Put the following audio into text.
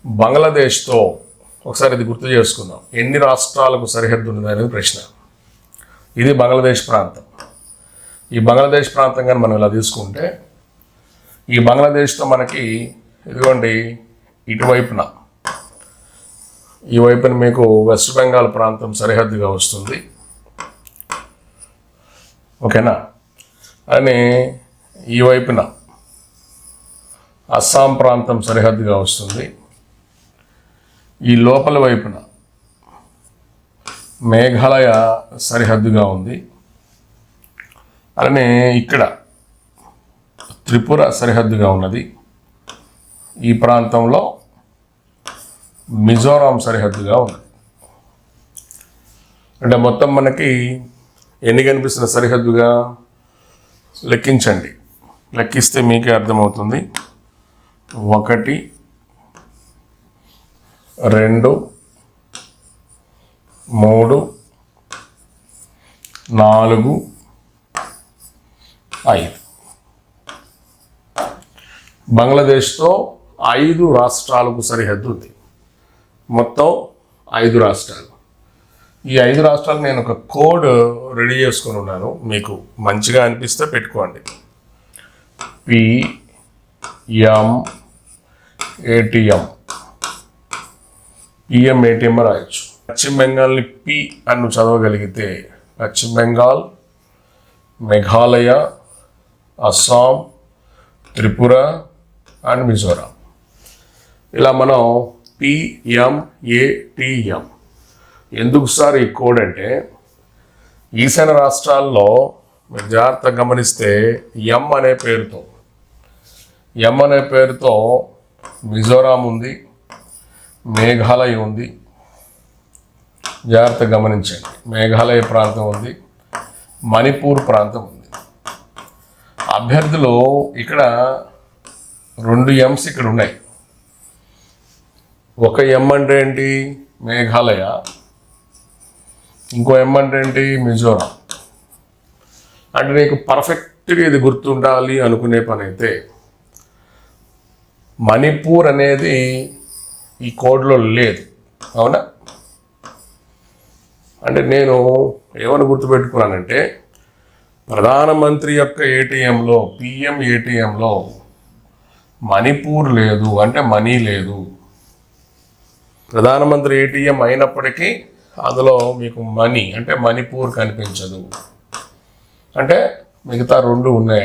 బంగ్లాదేశ్తో ఒకసారి ఇది గుర్తు చేసుకుందాం. ఎన్ని రాష్ట్రాలకు సరిహద్దు ఉంది అనేది ప్రశ్న. ఇది బంగ్లాదేశ్ ప్రాంతం. ఈ బంగ్లాదేశ్ ప్రాంతం కానీ మనం ఇలా తీసుకుంటే ఈ బంగ్లాదేశ్తో మనకి ఇదిగోండి ఇటువైపున ఈ వైపున మీకు వెస్ట్ బెంగాల్ ప్రాంతం సరిహద్దుగా వస్తుంది. ఓకేనా? అని ఈ వైపున అస్సాం ప్రాంతం సరిహద్దుగా వస్తుంది. ఈ లోపల వైపున మేఘాలయ సరిహద్దుగా ఉంది. అలానే ఇక్కడ త్రిపుర సరిహద్దుగా ఉన్నది. ఈ ప్రాంతంలో మిజోరాం సరిహద్దుగా ఉన్నది. అంటే మొత్తం మనకి ఎన్ని కనిపిస్తున్న సరిహద్దుగా లెక్కించండి. లెక్కిస్తే మీకే అర్థమవుతుంది. 1 2 3 4 5 బంగ్లాదేశ్తో 5 రాష్ట్రాలకు సరిహద్దు ఉంది. మొత్తం 5 రాష్ట్రాలు. ఈ 5 రాష్ట్రాలు నేను ఒక కోడ్ రెడీ చేసుకొని ఉన్నాను. మీకు మంచిగా అనిపిస్తే పెట్టుకోండి. PMATM PMATM రాయొచ్చు. పశ్చిమ బెంగాల్ని పి అని చదవగలిగితే పశ్చిమ బెంగాల్, మేఘాలయ, అస్సాం, త్రిపుర అండ్ మిజోరాం. ఇలా మనం PMATM. ఎందుకు సార్ ఈ కోడ్ అంటే ఈశాన్య రాష్ట్రాల్లో మీరు జాగ్రత్తగా గమనిస్తే ఎం అనే పేరుతో మిజోరాం ఉంది, మేఘాలయ ఉంది. జాగ్రత్తగా గమనించండి. మేఘాలయ ప్రాంతం ఉంది, మణిపూర్ ప్రాంతం ఉంది. అభ్యర్థులు ఇక్కడ 2 ఎంస్ ఇక్కడ ఉన్నాయి. ఒక ఎం అంటే ఏంటి? మేఘాలయ. ఇంకో ఎం అంటే ఏంటి? మిజోరాం. అంటే నీకు పర్ఫెక్ట్గా ఇది గుర్తుండాలి అనుకునే పని అయితే మణిపూర్ అనేది ఈ కోడ్లో లేదు. అవునా? అంటే నేను ఏమని గుర్తుపెట్టుకున్నానంటే ప్రధానమంత్రి యొక్క ఏటీఎంలో PMATMలో మణిపూర్ లేదు, అంటే మనీ లేదు. ప్రధానమంత్రి ఏటీఎం అయినప్పటికీ అందులో మీకు మనీ అంటే మణిపూర్ కనిపించదు. అంటే మిగతా 2 ఉన్నాయి.